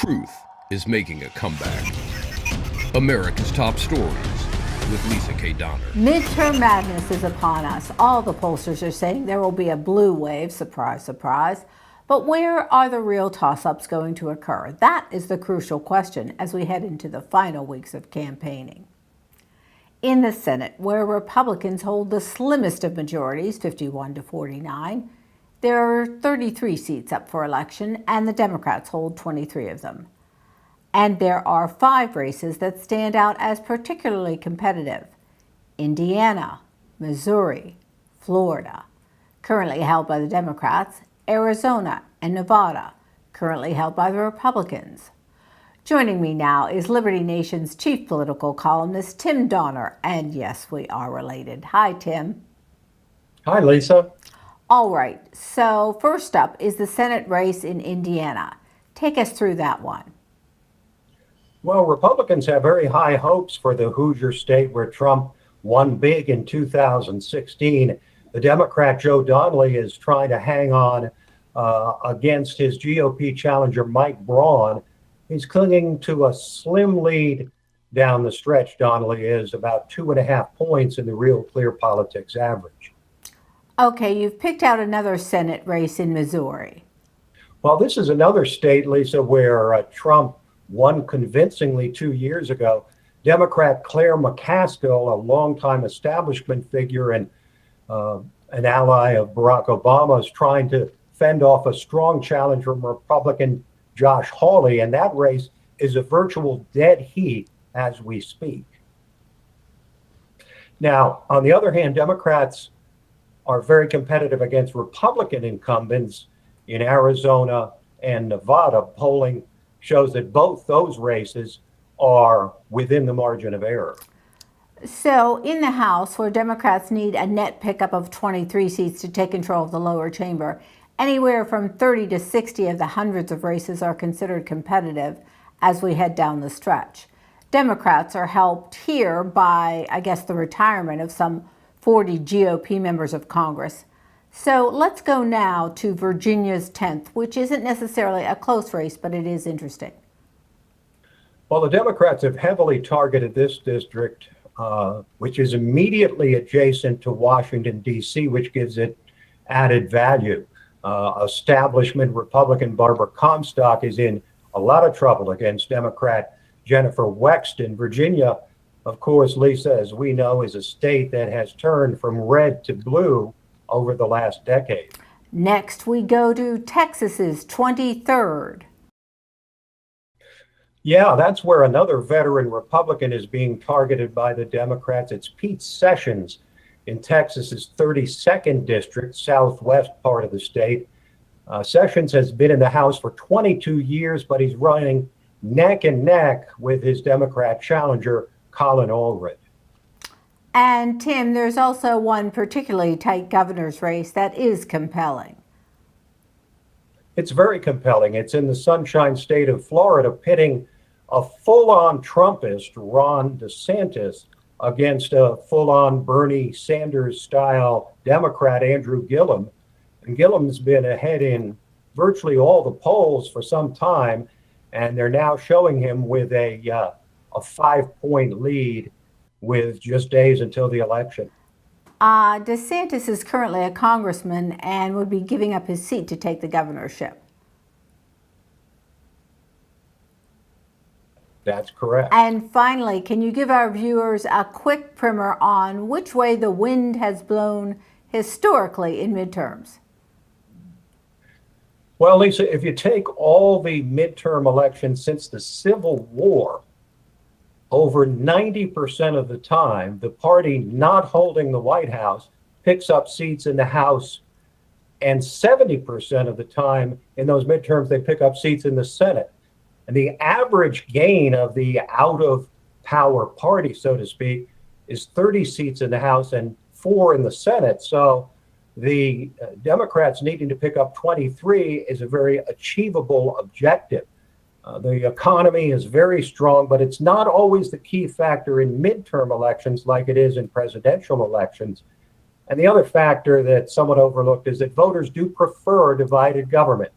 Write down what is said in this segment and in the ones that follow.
Truth is making a comeback. America's Top Stories with Lisa K. Donner. Midterm madness is upon us. All the pollsters are saying there will be a blue wave, surprise, surprise. But where are the real toss-ups going to occur? That is the crucial question as we head into the final weeks of campaigning. In the Senate, where Republicans hold the slimmest of majorities, 51 to 49, there are 33 seats up for election, and the Democrats hold 23 of them. And there are 5 races that stand out as particularly competitive: Indiana, Missouri, Florida, currently held by the Democrats, Arizona, and Nevada, currently held by the Republicans. Joining me now is Liberty Nation's chief political columnist, Tim Donner. And yes, we are related. Hi, Tim. Hi, Lisa. All right, so first up is the Senate race in Indiana. Take us through that one. Well, Republicans have very high hopes for the Hoosier state where Trump won big in 2016. The Democrat Joe Donnelly is trying to hang on against his GOP challenger Mike Braun. He's clinging to a slim lead down the stretch. Donnelly is about 2.5 points in the Real Clear Politics average. Okay, you've picked out another Senate race in Missouri. Well, this is another state, Lisa, where Trump won convincingly 2 years ago. Democrat Claire McCaskill, a longtime establishment figure and an ally of Barack Obama, is trying to fend off a strong challenge from Republican Josh Hawley, and that race is a virtual dead heat as we speak. Now, on the other hand, Democrats are very competitive against Republican incumbents in Arizona and Nevada. Polling shows that both those races are within the margin of error. So in the House, where Democrats need a net pickup of 23 seats to take control of the lower chamber, anywhere from 30 to 60 of the hundreds of races are considered competitive as we head down the stretch. Democrats are helped here by, I guess, the retirement of some 40 GOP members of Congress. So let's go now to Virginia's 10th, which isn't necessarily a close race, but it is interesting. Well, the Democrats have heavily targeted this district, which is immediately adjacent to Washington, D.C., which gives it added value. Establishment Republican Barbara Comstock is in a lot of trouble against Democrat Jennifer Wexton. Virginia, of course, Lisa, as we know, is a state that has turned from red to blue over the last decade. Next, we go to Texas's 23rd. Yeah, that's where another veteran Republican is being targeted by the Democrats. It's Pete Sessions in Texas's 32nd district, southwest part of the state. Sessions has been in the House for 22 years, but he's running neck and neck with his Democrat challenger, Colin Allred. And Tim, there's also one particularly tight governor's race that is compelling. It's very compelling. It's in the Sunshine State of Florida, pitting a full-on Trumpist, Ron DeSantis, against a full-on Bernie Sanders-style Democrat, Andrew Gillum. And Gillum's been ahead in virtually all the polls for some time, and they're now showing him with a 5-point lead with just days until the election. DeSantis is currently a congressman and would be giving up his seat to take the governorship. That's correct. And finally, can you give our viewers a quick primer on which way the wind has blown historically in midterms? Well, Lisa, if you take all the midterm elections since the Civil War, over 90% of the time, the party not holding the White House picks up seats in the House, and 70% of the time in those midterms, they pick up seats in the Senate. And the average gain of the out-of-power party, so to speak, is 30 seats in the House and 4 in the Senate. So the Democrats needing to pick up 23 is a very achievable objective. The economy is very strong, but it's not always the key factor in midterm elections like it is in presidential elections. And the other factor that's somewhat overlooked is that voters do prefer divided government.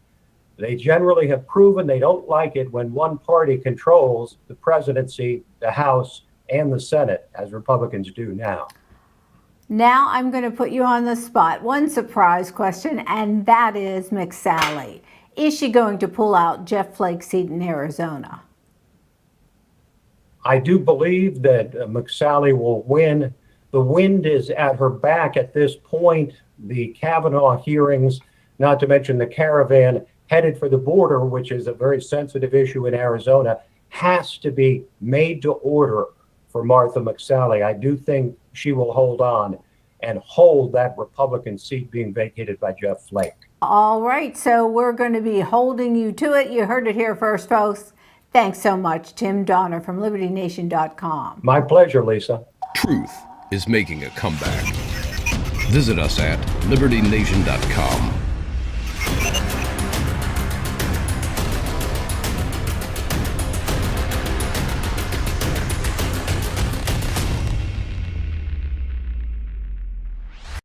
They generally have proven they don't like it when one party controls the presidency, the House, and the Senate, as Republicans do now. Now I'm going to put you on the spot. One surprise question, and that is McSally. Is she going to pull out Jeff Flake's seat in Arizona? I do believe that McSally will win. The wind is at her back at this point. The Kavanaugh hearings, not to mention the caravan headed for the border, which is a very sensitive issue in Arizona, has to be made to order for Martha McSally. I do think she will hold on and hold that Republican seat being vacated by Jeff Flake. All right, so we're going to be holding you to it. You heard it here first, folks. Thanks so much, Tim Donner from LibertyNation.com. My pleasure, Lisa. Truth is making a comeback. Visit us at LibertyNation.com.